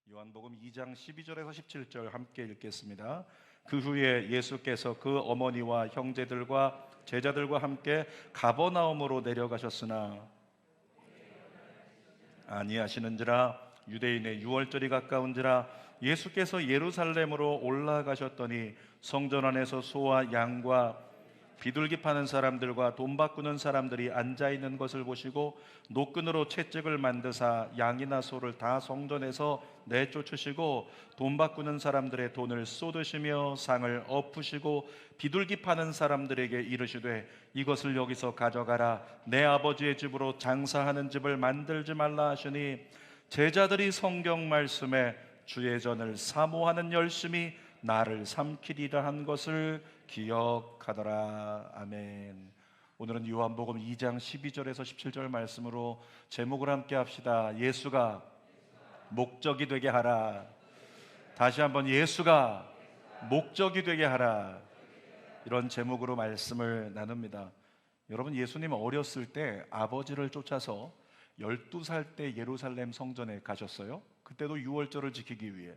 요한복음 2장 12절에서 17절 함께 읽겠습니다. 그 후에 예수께서 그 어머니와 형제들과 제자들과 함께 가버나움으로 내려가셨으나 아니하시는지라 유대인의 유월절이 가까운지라 예수께서 예루살렘으로 올라가셨더니 성전 안에서 소와 양과 비둘기 파는 사람들과 돈 바꾸는 사람들이 앉아있는 것을 보시고 노끈으로 채찍을 만드사 양이나 소를 다 성전에서 내쫓으시고 돈 바꾸는 사람들의 돈을 쏟으시며 상을 엎으시고 비둘기 파는 사람들에게 이르시되 이것을 여기서 가져가라. 내 아버지의 집으로 장사하는 집을 만들지 말라 하시니 제자들이 성경 말씀에 주의 전을 사모하는 열심이 나를 삼키리라 한 것을 기억하더라. 아멘. 오늘은 요한복음 2장 12절에서 17절 말씀으로 제목을 함께 합시다. 예수가 목적이 되게 하라. 다시 한번 예수가 목적이 되게 하라. 이런 제목으로 말씀을 나눕니다. 여러분, 예수님 어렸을 때 아버지를 쫓아서 12살 때 예루살렘 성전에 가셨어요. 그때도 유월절을 지키기 위해.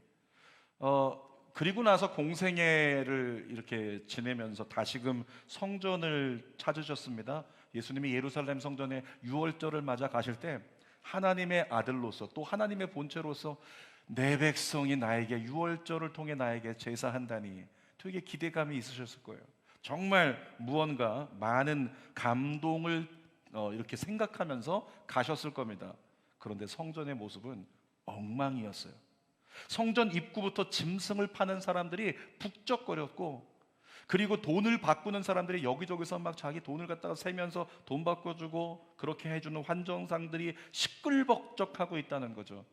그리고 나서 공생애를 이렇게 지내면서 다시금 성전을 찾으셨습니다. 예수님이 예루살렘 성전에 유월절을 맞아 가실 때 하나님의 아들로서 또 하나님의 본체로서 내 백성이 나에게 유월절을 통해 나에게 제사한다니 되게 기대감이 있으셨을 거예요. 정말 무언가 많은 감동을 이렇게 생각하면서 가셨을 겁니다. 그런데 성전의 모습은 엉망이었어요. 성전 입구부터 짐승을 파는 사람들이 북적거렸고, 그리고 돈을 바꾸는 사람들이 여기저기서 막 자기 돈을 갖다가 세면서 돈 바꿔주고 그렇게 해주는 환전상들이 시끌벅적하고 있다는 거죠.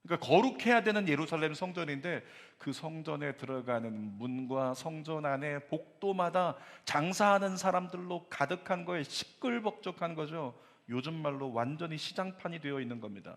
그러니까 거룩해야 되는 예루살렘 성전인데 그 성전에 들어가는 문과 성전 안에 복도마다 장사하는 사람들로 가득한 거에 시끌벅적한 거죠. 요즘 말로 완전히 시장판이 되어 있는 겁니다.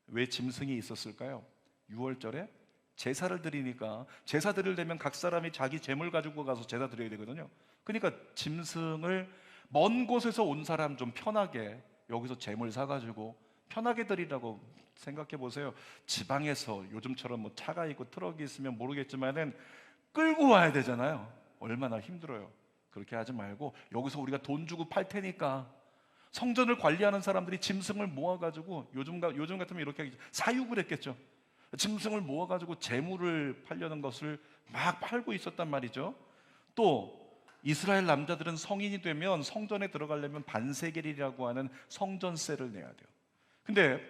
왜 짐승이 있었을까요? 6월절에 제사를 드리니까, 제사 드리려면 각 사람이 자기 재물 가지고 가서 제사 드려야 되거든요. 그러니까 짐승을 먼 곳에서 온 사람 좀 편하게 여기서 재물 사가지고 편하게 드리라고 생각해 보세요. 지방에서 요즘처럼 뭐 차가 있고 트럭이 있으면 모르겠지만은 끌고 와야 되잖아요. 얼마나 힘들어요. 그렇게 하지 말고 여기서 우리가 돈 주고 팔 테니까, 성전을 관리하는 사람들이 짐승을 모아가지고 요즘 같으면 이렇게 사육을 했겠죠. 짐승을 모아가지고 재물을 팔려는 것을 막 팔고 있었단 말이죠. 또 이스라엘 남자들은 성인이 되면 성전에 들어가려면 반세겔이라고 하는 성전세를 내야 돼요. 근데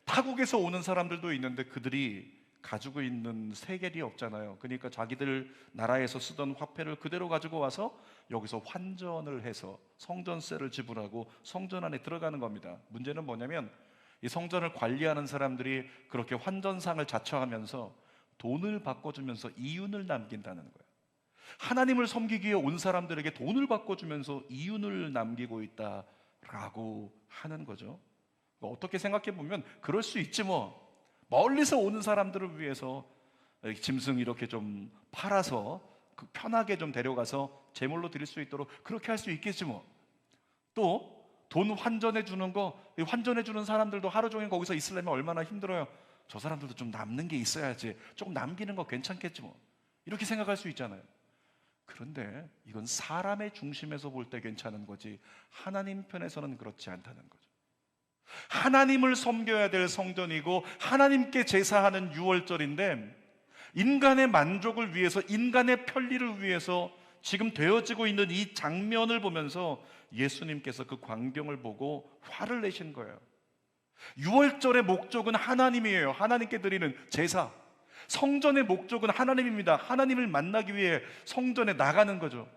타국에서 오는 사람들도 있는데 그들이 가지고 있는 세겔이 없잖아요. 그러니까 자기들 나라에서 쓰던 화폐를 그대로 가지고 와서 여기서 환전을 해서 성전세를 지불하고 성전 안에 들어가는 겁니다. 문제는 뭐냐면 이 성전을 관리하는 사람들이 그렇게 환전상을 자처하면서 돈을 바꿔주면서 이윤을 남긴다는 거예요. 하나님을 섬기기 위해 온 사람들에게 돈을 바꿔주면서 이윤을 남기고 있다라고 하는 거죠. 어떻게 생각해 보면 그럴 수 있지 뭐. 멀리서 오는 사람들을 위해서 짐승 이렇게 좀 팔아서 편하게 좀 데려가서 제물로 드릴 수 있도록 그렇게 할 수 있겠지 뭐. 또 돈 환전해 주는 거, 환전해 주는 사람들도 하루 종일 거기서 있으려면 얼마나 힘들어요. 저 사람들도 좀 남는 게 있어야지, 조금 남기는 거 괜찮겠지 뭐, 이렇게 생각할 수 있잖아요. 그런데 이건 사람의 중심에서 볼 때 괜찮은 거지 하나님 편에서는 그렇지 않다는 거죠. 하나님을 섬겨야 될 성전이고 하나님께 제사하는 유월절인데 인간의 만족을 위해서, 인간의 편리를 위해서 지금 되어지고 있는 이 장면을 보면서 예수님께서 그 광경을 보고 화를 내신 거예요. 유월절의 목적은 하나님이에요. 하나님께 드리는 제사. 성전의 목적은 하나님입니다. 하나님을 만나기 위해 성전에 나가는 거죠.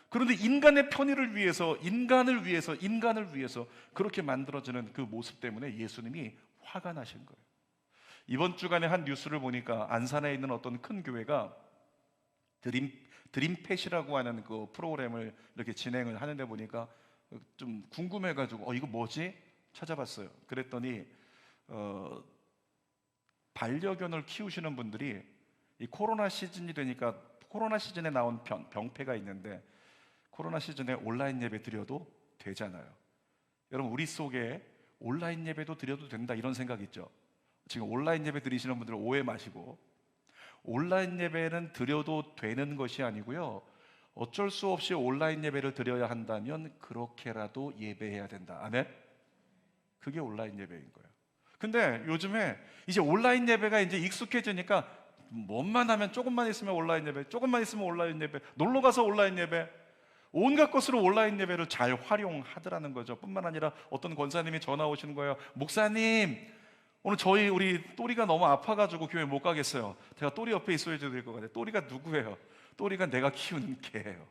그런데 인간의 편의를 위해서, 인간을 위해서 그렇게 만들어지는 그 모습 때문에 예수님이 화가 나신 거예요. 이번 주간에 한 뉴스를 보니까 안산에 있는 어떤 큰 교회가 드림펫이라고 하는 그 프로그램을 이렇게 진행을 하는데 보니까 좀 궁금해가지고 이거 뭐지? 찾아봤어요. 그랬더니 반려견을 키우시는 분들이 이 코로나 시즌이 되니까 코로나 시즌에 나온 병폐가 있는데 코로나 시즌에 온라인 예배 드려도 되잖아요. 여러분, 우리 속에 온라인 예배도 드려도 된다 이런 생각 있죠? 지금 온라인 예배 드리시는 분들은 오해 마시고, 온라인 예배는 드려도 되는 것이 아니고요, 어쩔 수 없이 온라인 예배를 드려야 한다면 그렇게라도 예배해야 된다. 아멘? 그게 온라인 예배인 거예요. 근데 요즘에 이제 온라인 예배가 이제 익숙해지니까 뭐만 하면 조금만 있으면 온라인 예배, 조금만 있으면 온라인 예배, 놀러 가서 온라인 예배, 온갖 것으로 온라인 예배를 잘 활용하더라는 거죠. 뿐만 아니라 어떤 권사님이 전화 오시는 거예요. 목사님, 오늘 우리 또리가 너무 아파가지고 교회 못 가겠어야 제가 또리 옆에 있어야 될 것 같아요. 또리가 누구예요? 또리가 내가 키우는 개예요.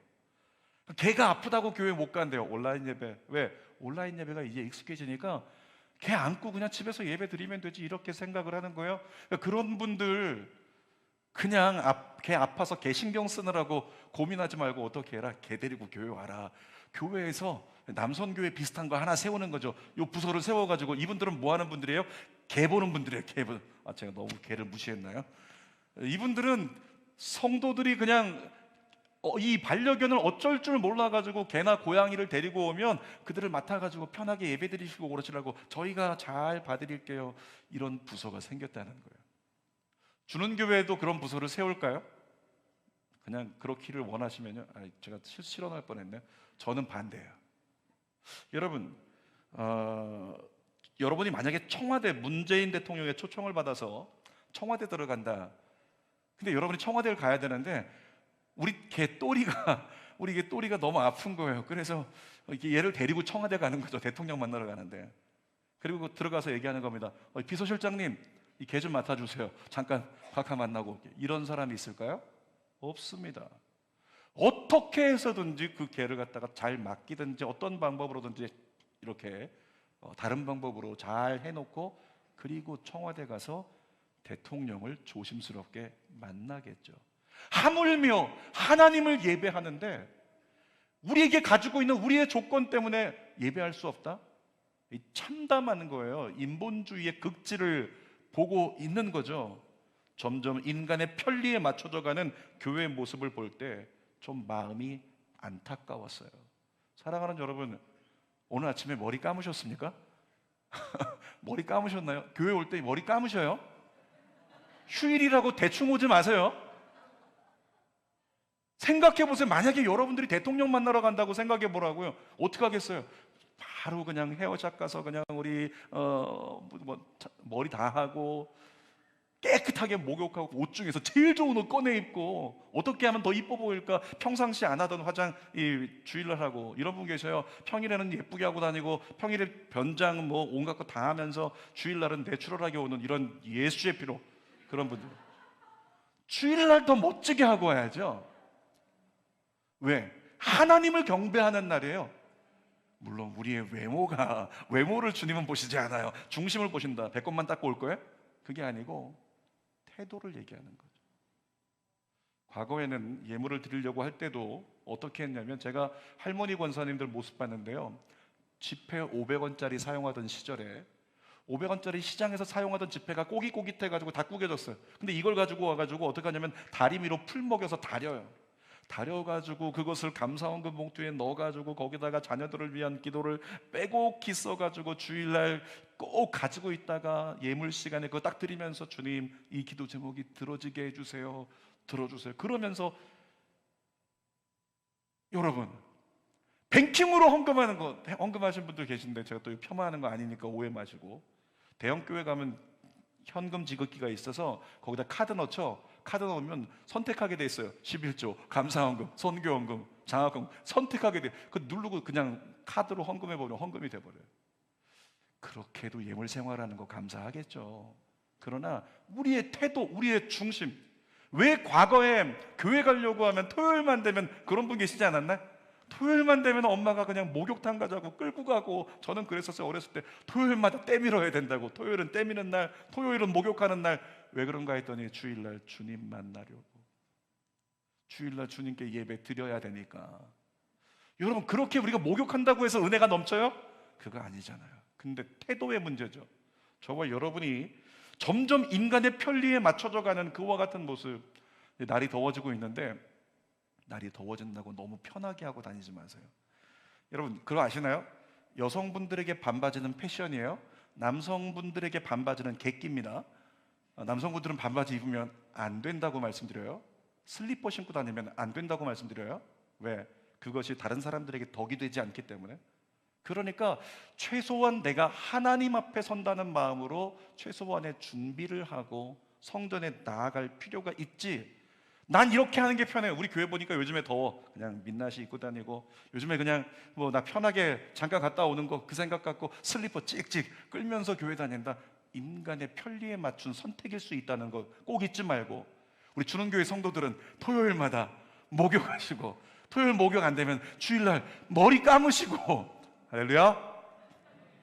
개가 아프다고 교회 못 간대요. 온라인 예배. 왜? 온라인 예배가 이제 익숙해지니까 개 안고 그냥 집에서 예배 드리면 되지, 이렇게 생각을 하는 거예요. 그러니까 그런 분들 그냥 개 아파서 개 신경 쓰느라고 고민하지 말고 어떻게 해라. 개 데리고 교회 와라. 교회에서 남선교회 비슷한 거 하나 세우는 거죠. 요 부서를 세워가지고, 이분들은 뭐 하는 분들이에요? 개 보는 분들이에요. 제가 너무 개를 무시했나요? 이분들은 성도들이 그냥 이 반려견을 어쩔 줄 몰라가지고 개나 고양이를 데리고 오면 그들을 맡아가지고 편하게 예배드리시고 그러시라고 저희가 잘 봐드릴게요. 이런 부서가 생겼다는 거예요. 주는 교회도 그런 부서를 세울까요? 그냥 그렇기를 원하시면요. 제가 실언할 뻔했네요. 저는 반대예요. 여러분, 여러분이 만약에 청와대 문재인 대통령의 초청을 받아서 청와대 들어간다. 근데 여러분이 청와대를 가야 되는데 우리 개 또리가 너무 아픈 거예요. 그래서 얘를 데리고 청와대 가는 거죠. 대통령 만나러 가는데. 그리고 들어가서 얘기하는 겁니다. 비서실장님, 이 개 좀 맡아주세요. 잠깐 각하 만나고 올게요. 이런 사람이 있을까요? 없습니다. 어떻게 해서든지 그 개를 갖다가 잘 맡기든지 어떤 방법으로든지 이렇게 다른 방법으로 잘 해놓고, 그리고 청와대 가서 대통령을 조심스럽게 만나겠죠. 하물며 하나님을 예배하는데 우리에게 가지고 있는 우리의 조건 때문에 예배할 수 없다? 참담한 거예요. 인본주의의 극치를 보고 있는 거죠. 점점 인간의 편리에 맞춰져 가는 교회의 모습을 볼 때 좀 마음이 안타까웠어요. 사랑하는 여러분, 오늘 아침에 머리 감으셨습니까? 머리 감으셨나요? 교회 올 때 머리 감으셔요? 휴일이라고 대충 오지 마세요. 생각해 보세요. 만약에 여러분들이 대통령 만나러 간다고 생각해 보라고요. 어떻게 하겠어요? 바로 그냥 헤어샵 가서 그냥 우리 머리 다 하고 깨끗하게 목욕하고 옷 중에서 제일 좋은 옷 꺼내 입고 어떻게 하면 더 이뻐 보일까? 평상시 안 하던 화장 주일날 하고, 이런 분 계셔요. 평일에는 예쁘게 하고 다니고 평일에 변장 온갖 거 다 하면서 주일날은 내추럴하게 오는 이런 예수의 피로, 그런 분들. 주일날 더 멋지게 하고 와야죠. 왜? 하나님을 경배하는 날이에요. 물론 우리의 외모를 주님은 보시지 않아요. 중심을 보신다. 배꼽만 닦고 올 거예요? 그게 아니고 태도를 얘기하는 거죠. 과거에는 예물을 드리려고 할 때도 어떻게 했냐면, 제가 할머니 권사님들 모습 봤는데요, 지폐 500원짜리 사용하던 시절에 500원짜리 시장에서 사용하던 지폐가 꼬깃꼬깃해가지고 다 구겨졌어요. 근데 이걸 가지고 와가지고 어떻게 하냐면 다리미로 풀 먹여서 다려가지고 그것을 감사원금 봉투에 넣어가지고 거기다가 자녀들을 위한 기도를 빼곡히 써가지고 주일날 꼭 가지고 있다가 예물 시간에 그거 딱 드리면서, 주님, 이 기도 제목이 들어지게 해주세요, 들어주세요, 그러면서, 여러분, 뱅킹으로 헌금하신 분들 계신데 제가 또 폄하하는 거 아니니까 오해 마시고, 대형교회 가면 현금 지급기가 있어서 거기다 카드 넣죠. 카드 넣으면 선택하게 돼 있어요. 11조, 감사헌금, 선교헌금, 장학금 선택하게 돼. 그 누르고 그냥 카드로 헌금해버리면 헌금이 돼버려요. 그렇게도 예물 생활하는 거 감사하겠죠. 그러나 우리의 태도, 우리의 중심, 왜 과거에 교회 가려고 하면 토요일만 되면, 그런 분 계시지 않았나요? 토요일만 되면 엄마가 그냥 목욕탕 가자고 끌고 가고, 저는 그랬었어요. 어렸을 때 토요일마다 때밀어야 된다고. 토요일은 때미는 날, 토요일은 목욕하는 날. 왜 그런가 했더니 주일날 주님 만나려고, 주일날 주님께 예배 드려야 되니까. 여러분, 그렇게 우리가 목욕한다고 해서 은혜가 넘쳐요? 그거 아니잖아요. 근데 태도의 문제죠. 저와 여러분이 점점 인간의 편리에 맞춰져 가는 그와 같은 모습. 날이 더워지고 있는데, 날이 더워진다고 너무 편하게 하고 다니지 마세요. 여러분, 그거 아시나요? 여성분들에게 반바지는 패션이에요. 남성분들에게 반바지는 개끼입니다. 남성분들은 반바지 입으면 안 된다고 말씀드려요. 슬리퍼 신고 다니면 안 된다고 말씀드려요. 왜? 그것이 다른 사람들에게 덕이 되지 않기 때문에. 그러니까 최소한 내가 하나님 앞에 선다는 마음으로 최소한의 준비를 하고 성전에 나아갈 필요가 있지. 난 이렇게 하는 게 편해요. 우리 교회 보니까 요즘에 더워. 그냥 민낯이 입고 다니고, 요즘에 그냥 뭐 나 편하게 잠깐 갔다 오는 거 그 생각 갖고 슬리퍼 찍찍 끌면서 교회 다닌다. 인간의 편리에 맞춘 선택일 수 있다는 거 꼭 잊지 말고, 우리 주는교회 성도들은 토요일마다 목욕하시고, 토요일 목욕 안 되면 주일날 머리 감으시고, 할렐루야.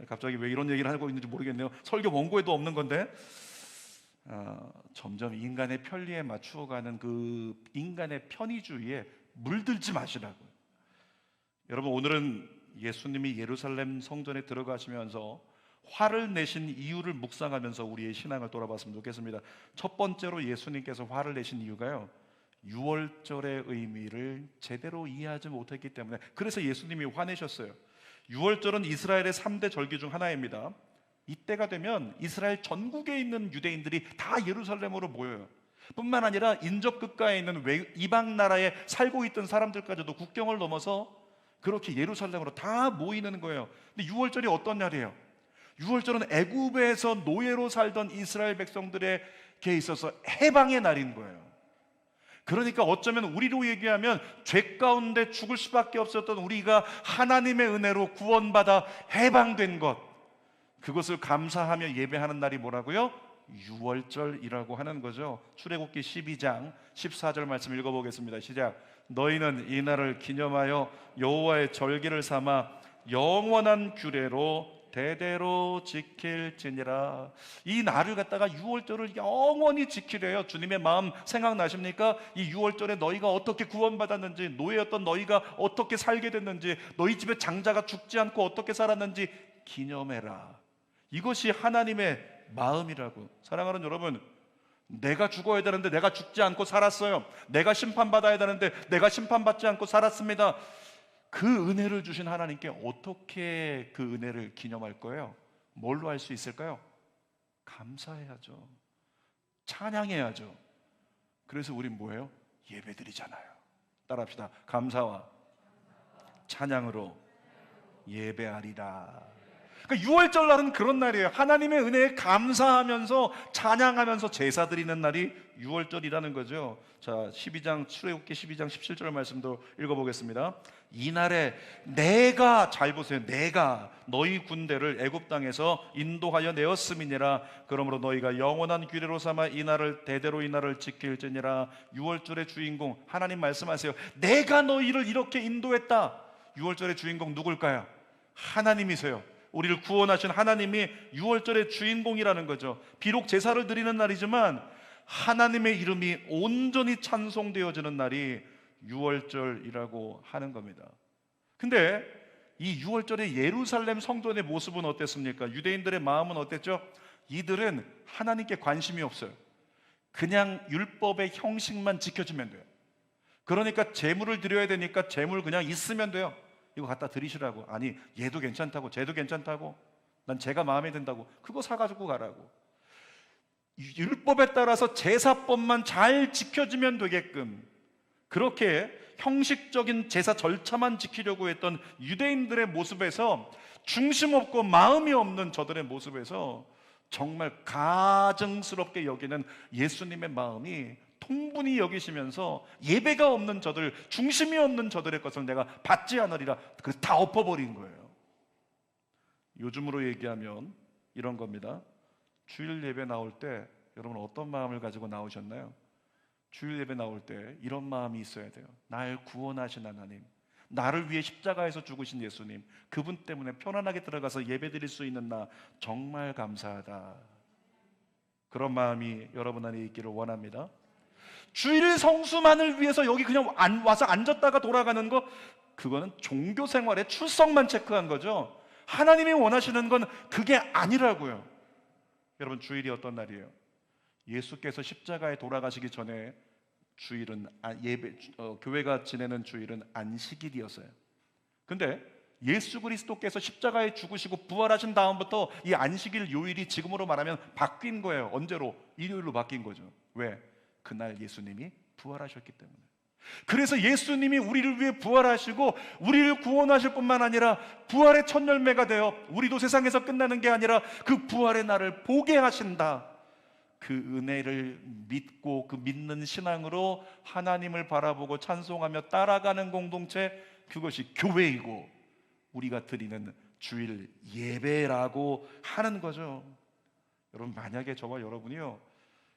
갑자기 왜 이런 얘기를 하고 있는지 모르겠네요. 설교 원고에도 없는 건데, 점점 인간의 편리에 맞추어가는 그 인간의 편의주의에 물들지 마시라고요. 여러분, 오늘은 예수님이 예루살렘 성전에 들어가시면서 화를 내신 이유를 묵상하면서 우리의 신앙을 돌아봤으면 좋겠습니다. 첫 번째로 예수님께서 화를 내신 이유가요, 유월절의 의미를 제대로 이해하지 못했기 때문에. 그래서 예수님이 화내셨어요. 유월절은 이스라엘의 3대 절기 중 하나입니다. 이때가 되면 이스라엘 전국에 있는 유대인들이 다 예루살렘으로 모여요. 뿐만 아니라 인접 국가에 있는 이방 나라에 살고 있던 사람들까지도 국경을 넘어서 그렇게 예루살렘으로 다 모이는 거예요. 근데 유월절이 어떤 날이에요? 유월절은 애굽에서 노예로 살던 이스라엘 백성들에게 있어서 해방의 날인 거예요. 그러니까 어쩌면 우리로 얘기하면 죄 가운데 죽을 수밖에 없었던 우리가 하나님의 은혜로 구원받아 해방된 것, 그것을 감사하며 예배하는 날이 뭐라고요? 유월절이라고 하는 거죠. 출애굽기 12장 14절 말씀 읽어보겠습니다. 시작. 너희는 이 날을 기념하여 여호와의 절기를 삼아 영원한 규례로 대대로 지킬지니라. 이 날을 갖다가 유월절을 영원히 지키래요. 주님의 마음 생각나십니까? 이 유월절에 너희가 어떻게 구원받았는지, 노예였던 너희가 어떻게 살게 됐는지, 너희 집에 장자가 죽지 않고 어떻게 살았는지 기념해라. 이것이 하나님의 마음이라고. 사랑하는 여러분, 내가 죽어야 되는데 내가 죽지 않고 살았어요. 내가 심판받아야 되는데 내가 심판받지 않고 살았습니다. 그 은혜를 주신 하나님께 어떻게 그 은혜를 기념할 거예요? 뭘로 할 수 있을까요? 감사해야죠. 찬양해야죠. 그래서 우린 뭐예요? 예배드리잖아요. 따라합시다. 감사와 찬양으로 예배하리라. 그러니까 유월절날은 그런 날이에요. 하나님의 은혜에 감사하면서 찬양하면서 제사 드리는 날이 유월절이라는 거죠. 자, 출애굽기 12장 17절 말씀도 읽어보겠습니다. 이날에 내가, 잘 보세요, 내가 너희 군대를 애굽 땅에서 인도하여 내었음이니라. 그러므로 너희가 영원한 규례로 삼아 이날을 대대로 이날을 지킬지니라. 유월절의 주인공 하나님 말씀하세요. 내가 너희를 이렇게 인도했다. 유월절의 주인공 누굴까요? 하나님이세요. 우리를 구원하신 하나님이 유월절의 주인공이라는 거죠. 비록 제사를 드리는 날이지만 하나님의 이름이 온전히 찬송되어지는 날이 유월절이라고 하는 겁니다. 근데 이 유월절의 예루살렘 성전의 모습은 어땠습니까? 유대인들의 마음은 어땠죠? 이들은 하나님께 관심이 없어요. 그냥 율법의 형식만 지켜주면 돼요. 그러니까 제물을 드려야 되니까 제물 그냥 있으면 돼요. 이거 갖다 드리시라고. 아니, 얘도 괜찮다고, 쟤도 괜찮다고, 난 제가 마음에 든다고, 그거 사가지고 가라고. 율법에 따라서 제사법만 잘 지켜주면 되게끔 그렇게 형식적인 제사 절차만 지키려고 했던 유대인들의 모습에서, 중심 없고 마음이 없는 저들의 모습에서 정말 가증스럽게 여기는 예수님의 마음이 통분히 여기시면서 예배가 없는 저들, 중심이 없는 저들의 것을 내가 받지 않으리라. 그래서 다 엎어버린 거예요. 요즘으로 얘기하면 이런 겁니다. 주일 예배 나올 때 여러분 어떤 마음을 가지고 나오셨나요? 주일 예배 나올 때 이런 마음이 있어야 돼요. 날 구원하신 하나님, 나를 위해 십자가에서 죽으신 예수님, 그분 때문에 편안하게 들어가서 예배 드릴 수 있는 나 정말 감사하다. 그런 마음이 여러분 안에 있기를 원합니다. 주일 성수만을 위해서 여기 그냥 와서 앉았다가 돌아가는 거, 그거는 종교 생활의 출석만 체크한 거죠. 하나님이 원하시는 건 그게 아니라고요. 여러분, 주일이 어떤 날이에요? 예수께서 십자가에 돌아가시기 전에 주일은 교회가 지내는 주일은 안식일이었어요. 근데 예수 그리스도께서 십자가에 죽으시고 부활하신 다음부터 이 안식일 요일이 지금으로 말하면 바뀐 거예요. 언제로? 일요일로 바뀐 거죠. 왜? 그날 예수님이 부활하셨기 때문에. 그래서 예수님이 우리를 위해 부활하시고 우리를 구원하실 뿐만 아니라 부활의 첫 열매가 되어 우리도 세상에서 끝나는 게 아니라 그 부활의 날을 보게 하신다. 그 은혜를 믿고 그 믿는 신앙으로 하나님을 바라보고 찬송하며 따라가는 공동체, 그것이 교회이고 우리가 드리는 주일 예배라고 하는 거죠. 여러분, 만약에 저와 여러분이요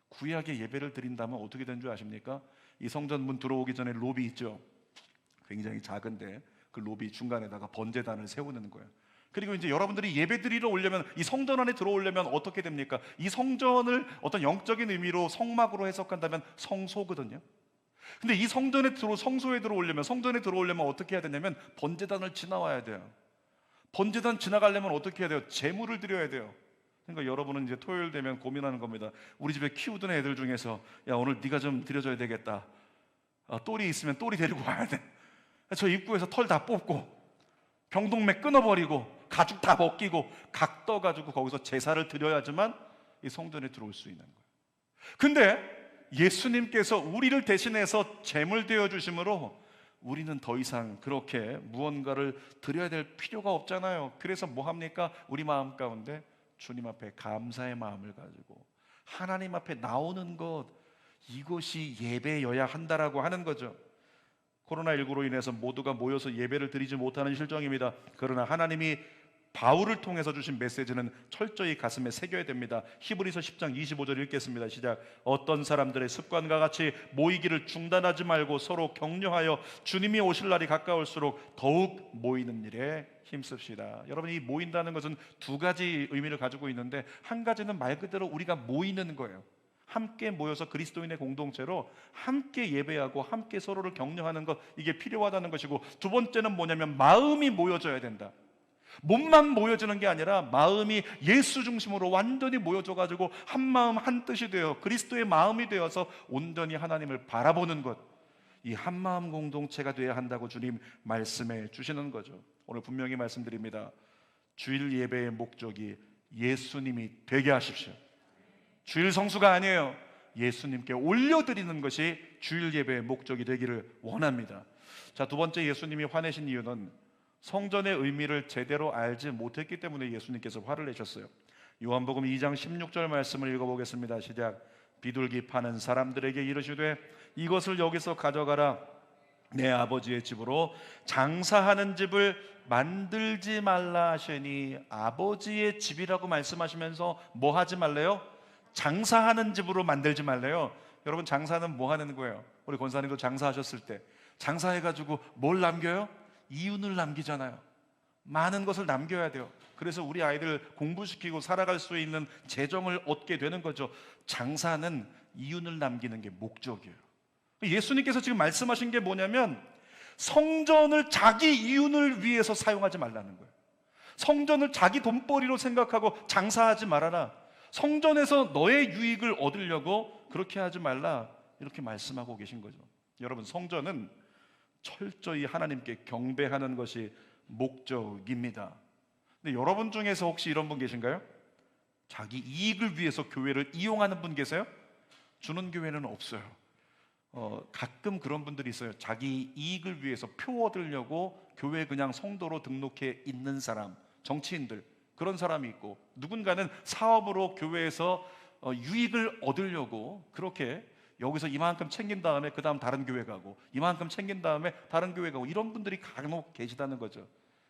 구약의 예배를 드린다면 어떻게 되는 줄 아십니까? 이 성전 문 들어오기 전에 로비 있죠. 굉장히 작은데 그 로비 중간에다가 번제단을 세우는 거예요. 그리고 이제 여러분들이 예배 드리러 오려면, 이 성전 안에 들어오려면 어떻게 됩니까? 이 성전을 어떤 영적인 의미로 성막으로 해석한다면 성소거든요. 근데 이 성소에 들어오려면 어떻게 해야 되냐면 번제단을 지나와야 돼요. 번제단 지나가려면 어떻게 해야 돼요? 제물을 드려야 돼요. 그러니까 여러분은 이제 토요일 되면 고민하는 겁니다. 우리 집에 키우던 애들 중에서 야, 오늘 네가 좀 드려줘야 되겠다. 똘이 있으면 똘이 데리고 와야 돼. 저 입구에서 털 다 뽑고 병동맥 끊어버리고 가죽 다 벗기고 각 떠가지고 거기서 제사를 드려야지만 이 성전에 들어올 수 있는 거예요. 근데 예수님께서 우리를 대신해서 제물 되어 주심으로 우리는 더 이상 그렇게 무언가를 드려야 될 필요가 없잖아요. 그래서 뭐 합니까? 우리 마음 가운데 주님 앞에 감사의 마음을 가지고 하나님 앞에 나오는 것, 이것이 예배여야 한다라고 하는 거죠. 코로나19로 인해서 모두가 모여서 예배를 드리지 못하는 실정입니다. 그러나 하나님이 바울을 통해서 주신 메시지는 철저히 가슴에 새겨야 됩니다. 히브리서 10장 25절 읽겠습니다. 시작. 어떤 사람들의 습관과 같이 모이기를 중단하지 말고 서로 격려하여 주님이 오실 날이 가까울수록 더욱 모이는 일에 힘씁시다. 여러분, 이 모인다는 것은 두 가지 의미를 가지고 있는데, 한 가지는 말 그대로 우리가 모이는 거예요. 함께 모여서 그리스도인의 공동체로 함께 예배하고 함께 서로를 격려하는 것, 이게 필요하다는 것이고, 두 번째는 뭐냐면 마음이 모여져야 된다. 몸만 모여지는 게 아니라 마음이 예수 중심으로 완전히 모여져 가지고 한 마음 한 뜻이 되어 그리스도의 마음이 되어서 온전히 하나님을 바라보는 것, 이 한 마음 공동체가 되어야 한다고 주님 말씀해 주시는 거죠. 오늘 분명히 말씀드립니다. 주일 예배의 목적이 예수님이 되게 하십시오. 주일 성수가 아니에요. 예수님께 올려드리는 것이 주일 예배의 목적이 되기를 원합니다. 자, 두 번째, 예수님이 화내신 이유는 성전의 의미를 제대로 알지 못했기 때문에 예수님께서 화를 내셨어요. 요한복음 2장 16절 말씀을 읽어보겠습니다. 시작. 비둘기 파는 사람들에게 이르시되 이것을 여기서 가져가라. 내 아버지의 집으로 장사하는 집을 만들지 말라 하시니, 아버지의 집이라고 말씀하시면서 뭐 하지 말래요? 장사하는 집으로 만들지 말래요. 여러분, 장사는 뭐 하는 거예요? 우리 권사님도 장사하셨을 때 장사해가지고 뭘 남겨요? 이윤을 남기잖아요. 많은 것을 남겨야 돼요. 그래서 우리 아이들 공부시키고 살아갈 수 있는 재정을 얻게 되는 거죠. 장사는 이윤을 남기는 게 목적이에요. 예수님께서 지금 말씀하신 게 뭐냐면 성전을 자기 이윤을 위해서 사용하지 말라는 거예요. 성전을 자기 돈벌이로 생각하고 장사하지 말아라. 성전에서 너의 유익을 얻으려고 그렇게 하지 말라, 이렇게 말씀하고 계신 거죠. 여러분, 성전은 철저히 하나님께 경배하는 것이 목적입니다. 근데 여러분 중에서 혹시 이런 분 계신가요? 자기 이익을 위해서 교회를 이용하는 분 계세요? 주는 교회는 없어요. 가끔 그런 분들이 있어요. 자기 이익을 위해서 표 얻으려고 교회에 그냥 성도로 등록해 있는 사람, 정치인들, 그런 사람이 있고, 누군가는 사업으로 교회에서 유익을 얻으려고 그렇게 여기서 이만큼 챙긴 다음에 그 다음 다른 교회 가고, 이만큼 챙긴 다음에 다른 교회 가고, 이런 분들이 간혹 계시다는 거죠.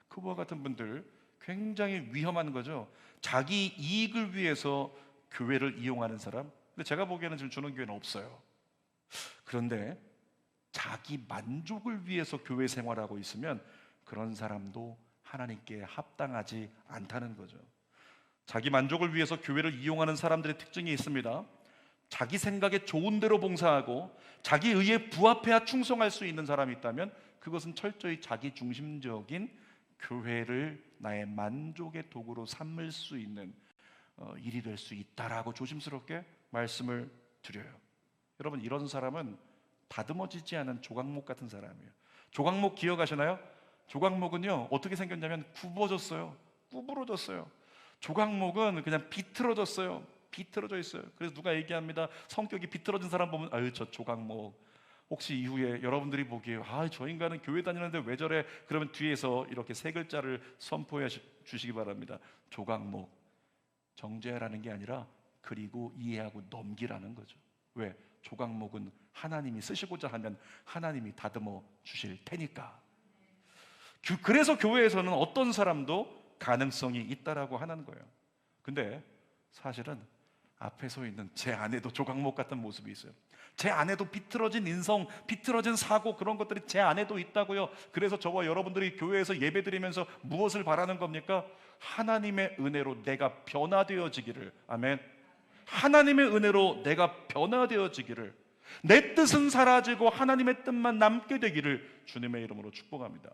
그와 같은 분들 굉장히 위험한 거죠. 자기 이익을 위해서 교회를 이용하는 사람. 근데 제가 보기에는 지금 주는 교회는 없어요. 그런데 자기 만족을 위해서 교회 생활하고 있으면 그런 사람도 하나님께 합당하지 않다는 거죠. 자기 만족을 위해서 교회를 이용하는 사람들의 특징이 있습니다. 자기 생각에 좋은 대로 봉사하고 자기 의에 부합해야 충성할 수 있는 사람이 있다면 그것은 철저히 자기 중심적인 교회를 나의 만족의 도구로 삼을 수 있는 일이 될 수 있다라고 조심스럽게 말씀을 드려요. 여러분, 이런 사람은 다듬어지지 않은 조각목 같은 사람이에요. 조각목 기억하시나요? 조각목은요 어떻게 생겼냐면 굽어졌어요. 구부러졌어요. 조각목은 그냥 비틀어졌어요. 비틀어져 있어요. 그래서 누가 얘기합니다. 성격이 비틀어진 사람 보면 아유 저 조각목. 혹시 이후에 여러분들이 보기에 저 인간은 교회 다니는데 왜 저래? 그러면 뒤에서 이렇게 세 글자를 선포해 주시기 바랍니다. 조각목. 정죄라는 게 아니라 그리고 이해하고 넘기라는 거죠. 왜? 조각목은 하나님이 쓰시고자 하면 하나님이 다듬어 주실 테니까. 그래서 교회에서는 어떤 사람도 가능성이 있다라고 하는 거예요. 근데 사실은 앞에 서 있는 제 안에도 조각목 같은 모습이 있어요. 제 안에도 비틀어진 인성, 비틀어진 사고, 그런 것들이 제 안에도 있다고요. 그래서 저와 여러분들이 교회에서 예배드리면서 무엇을 바라는 겁니까? 하나님의 은혜로 내가 변화되어지기를. 아멘. 하나님의 은혜로 내가 변화되어지기를, 내 뜻은 사라지고 하나님의 뜻만 남게 되기를 주님의 이름으로 축복합니다.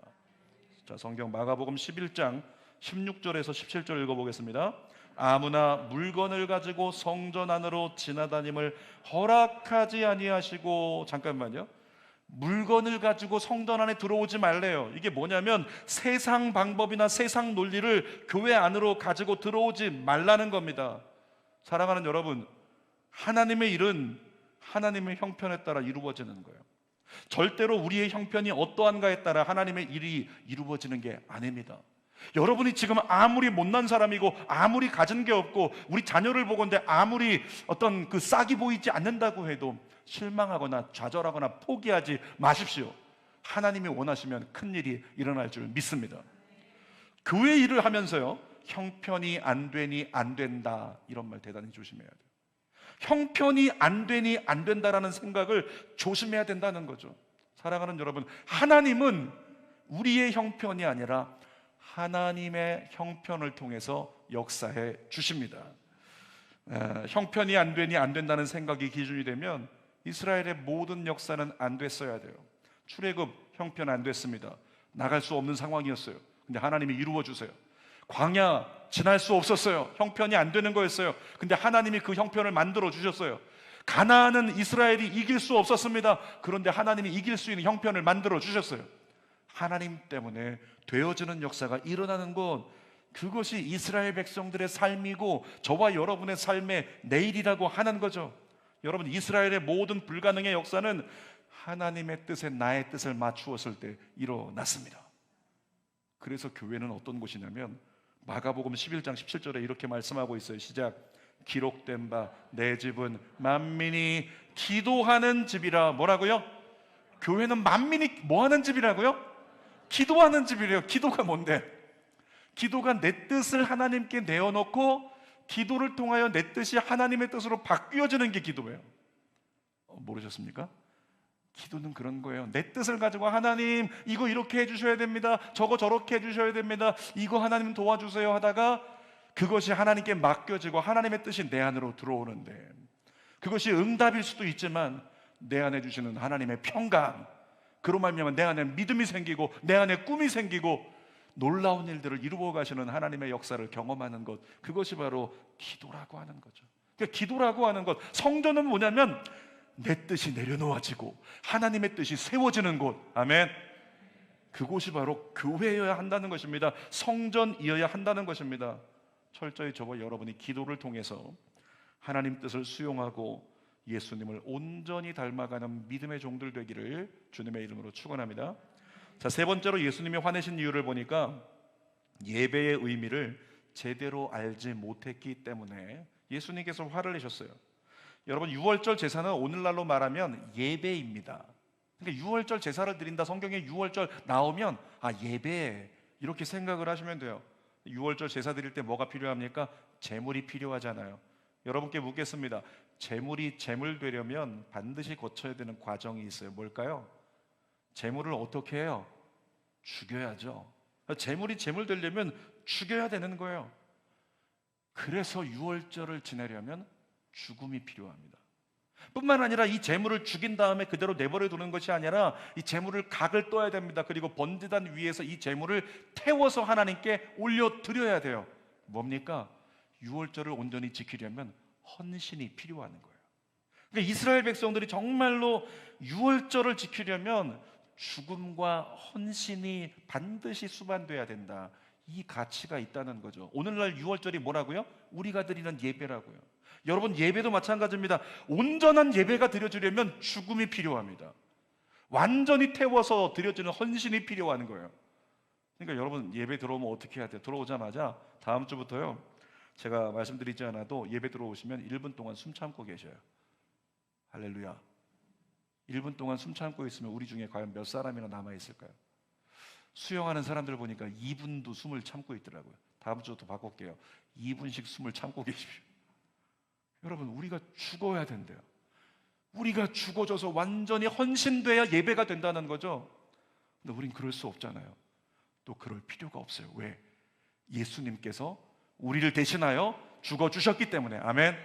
자, 성경 마가복음 11장 16절에서 17절 읽어보겠습니다. 아무나 물건을 가지고 성전 안으로 지나다님을 허락하지 아니하시고. 잠깐만요. 물건을 가지고 성전 안에 들어오지 말래요. 이게 뭐냐면 세상 방법이나 세상 논리를 교회 안으로 가지고 들어오지 말라는 겁니다. 사랑하는 여러분, 하나님의 일은 하나님의 형편에 따라 이루어지는 거예요. 절대로 우리의 형편이 어떠한가에 따라 하나님의 일이 이루어지는 게 아닙니다. 여러분이 지금 아무리 못난 사람이고 아무리 가진 게 없고 우리 자녀를 보건대 아무리 어떤 그 싹이 보이지 않는다고 해도 실망하거나 좌절하거나 포기하지 마십시오. 하나님이 원하시면 큰 일이 일어날 줄 믿습니다. 교회 일을 하면서요, 형편이 안 되니 안 된다, 이런 말 대단히 조심해야 돼요. 형편이 안 되니 안 된다라는 생각을 조심해야 된다는 거죠. 사랑하는 여러분, 하나님은 우리의 형편이 아니라 하나님의 형편을 통해서 역사해 주십니다. 형편이 안 되니 안 된다는 생각이 기준이 되면 이스라엘의 모든 역사는 안 됐어야 돼요. 출애굽 형편 안 됐습니다. 나갈 수 없는 상황이었어요. 근데 하나님이 이루어 주세요. 광야 지날 수 없었어요. 형편이 안 되는 거였어요. 근데 하나님이 그 형편을 만들어 주셨어요. 가나안은 이스라엘이 이길 수 없었습니다. 그런데 하나님이 이길 수 있는 형편을 만들어 주셨어요. 하나님 때문에 되어지는 역사가 일어나는 것, 그것이 이스라엘 백성들의 삶이고 저와 여러분의 삶의 내일이라고 하는 거죠. 여러분, 이스라엘의 모든 불가능의 역사는 하나님의 뜻에 나의 뜻을 맞추었을 때 일어났습니다. 그래서 교회는 어떤 곳이냐면 마가복음 11장 17절에 이렇게 말씀하고 있어요. 시작. 기록된 바 내 집은 만민이 기도하는 집이라. 뭐라고요? 교회는 만민이 뭐하는 집이라고요? 기도하는 집이래요. 기도가 뭔데? 기도가 내 뜻을 하나님께 내어놓고 기도를 통하여 내 뜻이 하나님의 뜻으로 바뀌어지는 게 기도예요. 모르셨습니까? 기도는 그런 거예요. 내 뜻을 가지고 하나님 이거 이렇게 해주셔야 됩니다, 저거 저렇게 해주셔야 됩니다, 이거 하나님 도와주세요 하다가 그것이 하나님께 맡겨지고 하나님의 뜻이 내 안으로 들어오는데, 그것이 응답일 수도 있지만 내 안에 주시는 하나님의 평강, 그로 말미암아 내 안에 믿음이 생기고 내 안에 꿈이 생기고 놀라운 일들을 이루어 가시는 하나님의 역사를 경험하는 것, 그것이 바로 기도라고 하는 거죠. 그러니까 기도라고 하는 것, 성전은 뭐냐면 내 뜻이 내려놓아지고 하나님의 뜻이 세워지는 곳. 아멘. 그곳이 바로 교회여야 한다는 것입니다. 성전이어야 한다는 것입니다. 철저히 저와 여러분이 기도를 통해서 하나님 뜻을 수용하고 예수님을 온전히 닮아가는 믿음의 종들 되기를 주님의 이름으로 축원합니다. 자, 세 번째로 예수님이 화내신 이유를 보니까 예배의 의미를 제대로 알지 못했기 때문에 예수님께서 화를 내셨어요. 여러분, 유월절 제사는 오늘날로 말하면 예배입니다. 그러니까 유월절 제사를 드린다, 성경에 유월절 나오면 예배, 이렇게 생각을 하시면 돼요. 유월절 제사 드릴 때 뭐가 필요합니까? 제물이 필요하잖아요. 여러분께 묻겠습니다. 제물이 제물 되려면 반드시 거쳐야 되는 과정이 있어요. 뭘까요? 제물을 어떻게 해요? 죽여야죠. 제물이 제물 되려면 죽여야 되는 거예요. 그래서 유월절을 지내려면 죽음이 필요합니다. 뿐만 아니라 이 제물을 죽인 다음에 그대로 내버려 두는 것이 아니라 이 제물을 각을 떠야 됩니다. 그리고 번제단 위에서 이 제물을 태워서 하나님께 올려드려야 돼요. 뭡니까? 유월절을 온전히 지키려면 헌신이 필요한 거예요. 그러니까 이스라엘 백성들이 정말로 유월절을 지키려면 죽음과 헌신이 반드시 수반돼야 된다. 이 가치가 있다는 거죠. 오늘날 유월절이 뭐라고요? 우리가 드리는 예배라고요. 여러분, 예배도 마찬가지입니다. 온전한 예배가 드려지려면 죽음이 필요합니다. 완전히 태워서 드려지는 헌신이 필요한 거예요. 그러니까 여러분, 예배 들어오면 어떻게 해야 돼요? 들어오자마자 다음 주부터요, 제가 말씀드리지 않아도 예배 들어오시면 1분 동안 숨 참고 계셔요. 할렐루야. 1분 동안 숨 참고 있으면 우리 중에 과연 몇 사람이나 남아있을까요? 수영하는 사람들 보니까 2분도 숨을 참고 있더라고요. 다음 주부터 바꿀게요. 2분씩 숨을 참고 계십시오. 여러분, 우리가 죽어야 된대요. 우리가 죽어져서 완전히 헌신돼야 예배가 된다는 거죠. 근데 우린 그럴 수 없잖아요. 또 그럴 필요가 없어요. 왜? 예수님께서 우리를 대신하여 죽어주셨기 때문에. 아멘.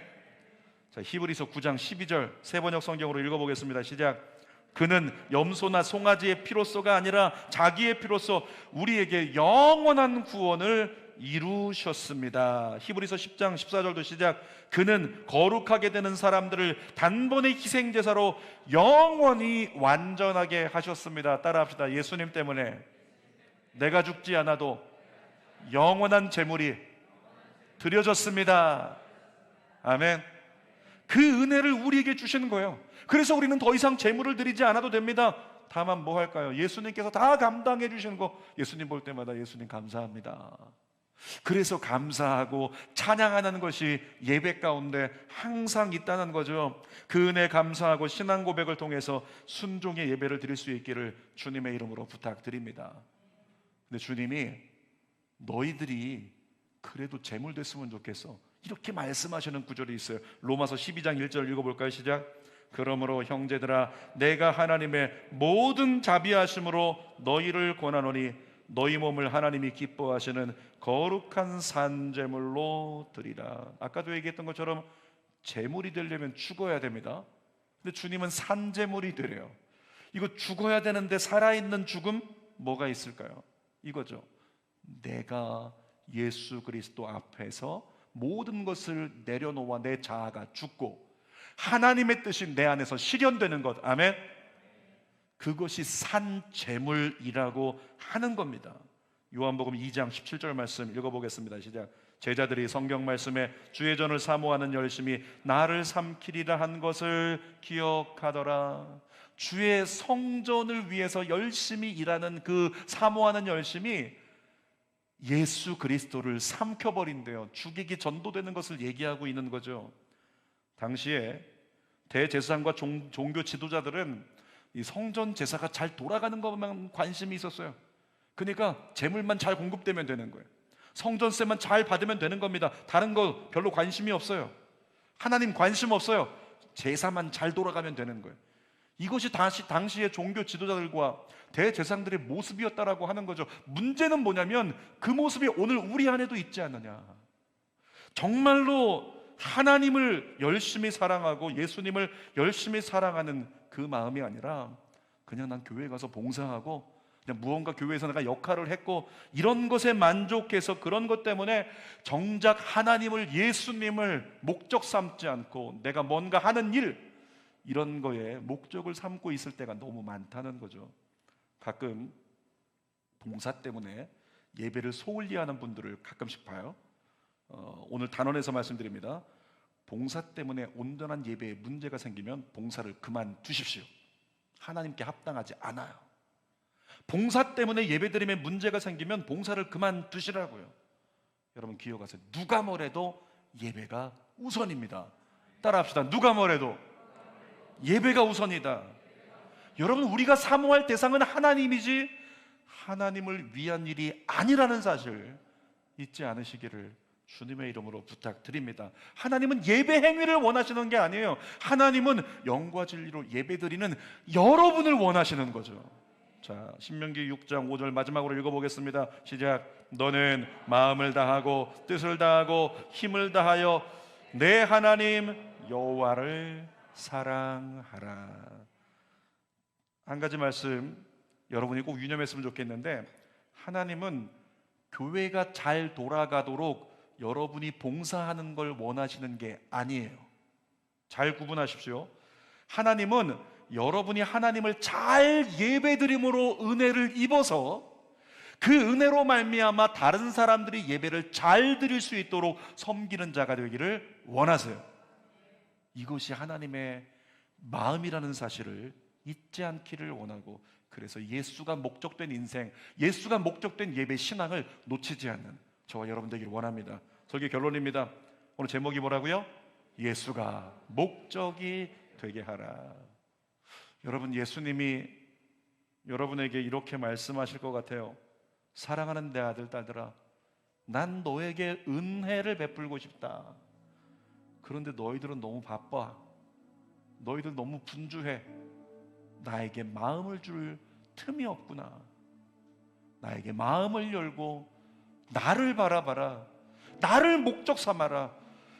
자, 히브리서 9장 12절 세번역 성경으로 읽어보겠습니다. 시작. 그는 염소나 송아지의 피로소가 아니라 자기의 피로소 우리에게 영원한 구원을 이루셨습니다. 히브리서 10장 14절도 시작. 그는 거룩하게 되는 사람들을 단번에 희생제사로 영원히 완전하게 하셨습니다. 따라합시다. 예수님 때문에 내가 죽지 않아도 영원한 제물이 드려졌습니다. 아멘. 그 은혜를 우리에게 주시는 거예요. 그래서 우리는 더 이상 제물을 드리지 않아도 됩니다. 다만 뭐 할까요? 예수님께서 다 감당해 주시는 거, 예수님 볼 때마다 예수님 감사합니다. 그래서 감사하고 찬양하는 것이 예배 가운데 항상 있다는 거죠. 그 은혜 감사하고 신앙 고백을 통해서 순종의 예배를 드릴 수 있기를 주님의 이름으로 부탁드립니다. 근데 주님이 너희들이 그래도 제물 됐으면 좋겠어, 이렇게 말씀하시는 구절이 있어요. 로마서 12장 1절 읽어볼까요? 시작. 그러므로 형제들아, 내가 하나님의 모든 자비하심으로 너희를 권하노니 너희 몸을 하나님이 기뻐하시는 거룩한 산제물로 드리라. 아까도 얘기했던 것처럼 제물이 되려면 죽어야 됩니다. 근데 주님은 산제물이 되래요. 이거 죽어야 되는데 살아있는 죽음 뭐가 있을까요? 이거죠. 내가 예수 그리스도 앞에서 모든 것을 내려놓아 내 자아가 죽고 하나님의 뜻이 내 안에서 실현되는 것. 아멘. 그것이 산제물이라고 하는 겁니다. 요한복음 2장 17절 말씀 읽어보겠습니다. 시작. 제자들이 성경 말씀에 주의 전을 사모하는 열심이 나를 삼키리라 한 것을 기억하더라. 주의 성전을 위해서 열심히 일하는 그 사모하는 열심이 예수 그리스도를 삼켜버린대요. 죽이기 전도되는 것을 얘기하고 있는 거죠. 당시에 대제사장과 종교 지도자들은 이 성전 제사가 잘 돌아가는 것만 관심이 있었어요. 그러니까 재물만 잘 공급되면 되는 거예요. 성전세만 잘 받으면 되는 겁니다. 다른 거 별로 관심이 없어요. 하나님 관심 없어요. 제사만 잘 돌아가면 되는 거예요. 이것이 당시의 종교 지도자들과 대제사장들의 모습이었다라고 하는 거죠. 문제는 뭐냐면 그 모습이 오늘 우리 안에도 있지 않느냐. 정말로 하나님을 열심히 사랑하고 예수님을 열심히 사랑하는 그 마음이 아니라 그냥 난 교회에 가서 봉사하고 그냥 무언가 교회에서 내가 역할을 했고 이런 것에 만족해서 그런 것 때문에 정작 하나님을, 예수님을 목적 삼지 않고 내가 뭔가 하는 일, 이런 거에 목적을 삼고 있을 때가 너무 많다는 거죠. 가끔 봉사 때문에 예배를 소홀히 하는 분들을 가끔씩 봐요. 오늘 단원에서 말씀드립니다. 봉사 때문에 온전한 예배에 문제가 생기면 봉사를 그만두십시오. 하나님께 합당하지 않아요. 봉사 때문에 예배드림에 문제가 생기면 봉사를 그만두시라고요. 여러분 기억하세요. 누가 뭐래도 예배가 우선입니다. 따라합시다. 누가 뭐래도 예배가 우선이다. 여러분, 우리가 사모할 대상은 하나님이지 하나님을 위한 일이 아니라는 사실 잊지 않으시기를 주님의 이름으로 부탁드립니다. 하나님은 예배 행위를 원하시는 게 아니에요. 하나님은 영과 진리로 예배드리는 여러분을 원하시는 거죠. 자, 신명기 6장 5절 마지막으로 읽어보겠습니다. 시작. 너는 마음을 다하고 뜻을 다하고 힘을 다하여 내 하나님 여호와를 사랑하라. 한 가지 말씀 여러분이 꼭 유념했으면 좋겠는데, 하나님은 교회가 잘 돌아가도록 여러분이 봉사하는 걸 원하시는 게 아니에요. 잘 구분하십시오. 하나님은 여러분이 하나님을 잘 예배드림으로 은혜를 입어서 그 은혜로 말미암아 다른 사람들이 예배를 잘 드릴 수 있도록 섬기는 자가 되기를 원하세요. 이것이 하나님의 마음이라는 사실을 잊지 않기를 원하고, 그래서 예수가 목적된 인생, 예수가 목적된 예배 신앙을 놓치지 않는 저와 여러분 되기를 원합니다. 설교 결론입니다. 오늘 제목이 뭐라고요? 예수가 목적이 되게 하라. 여러분, 예수님이 여러분에게 이렇게 말씀하실 것 같아요. 사랑하는 내 아들 딸들아, 난 너에게 은혜를 베풀고 싶다. 그런데 너희들은 너무 바빠. 너희들 너무 분주해. 나에게 마음을 줄 틈이 없구나. 나에게 마음을 열고 나를 바라봐라. 나를 목적 삼아라.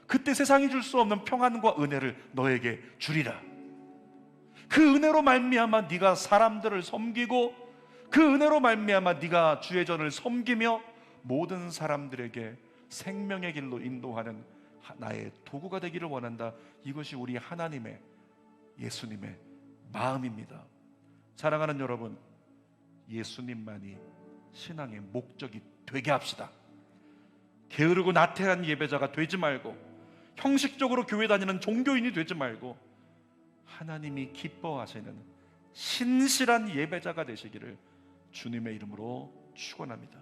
그때 세상이 줄 수 없는 평안과 은혜를 너에게 주리라. 그 은혜로 말미암아 네가 사람들을 섬기고, 그 은혜로 말미암아 네가 주의 전을 섬기며 모든 사람들에게 생명의 길로 인도하는 나의 도구가 되기를 원한다. 이것이 우리 하나님의, 예수님의 마음입니다. 사랑하는 여러분, 예수님만이 신앙의 목적이 되게 합시다. 게으르고 나태한 예배자가 되지 말고, 형식적으로 교회 다니는 종교인이 되지 말고, 하나님이 기뻐하시는 신실한 예배자가 되시기를 주님의 이름으로 축원합니다.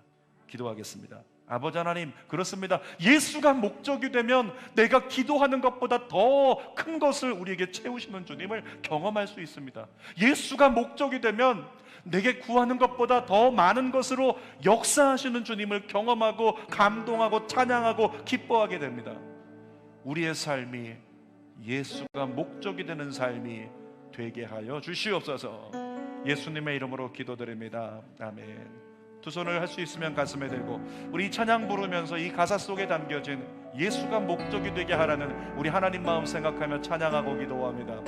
기도하겠습니다. 아버지 하나님, 그렇습니다. 예수가 목적이 되면 내가 기도하는 것보다 더 큰 것을 우리에게 채우시는 주님을 경험할 수 있습니다. 예수가 목적이 되면 내게 구하는 것보다 더 많은 것으로 역사하시는 주님을 경험하고 감동하고 찬양하고 기뻐하게 됩니다. 우리의 삶이 예수가 목적이 되는 삶이 되게 하여 주시옵소서. 예수님의 이름으로 기도드립니다. 아멘. 두 손을 할 수 있으면 가슴에 대고 우리 찬양 부르면서 이 가사 속에 담겨진 예수가 목적이 되게 하라는 우리 하나님 마음 생각하며 찬양하고 기도합니다.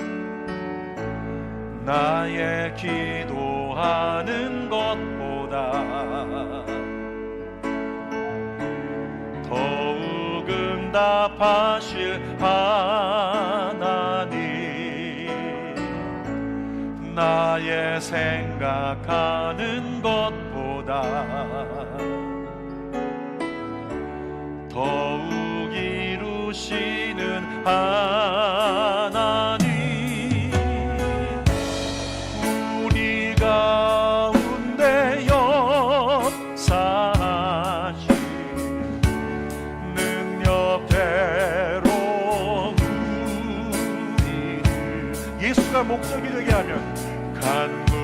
나의 기도하는 것보다 더욱 응답하실 하나님, 나의 생각하는 것보다 더욱 이루시는 하나님, 우리 가운데 역사하신 능력대로 우리를 예수가 목적이 되게 하면 간구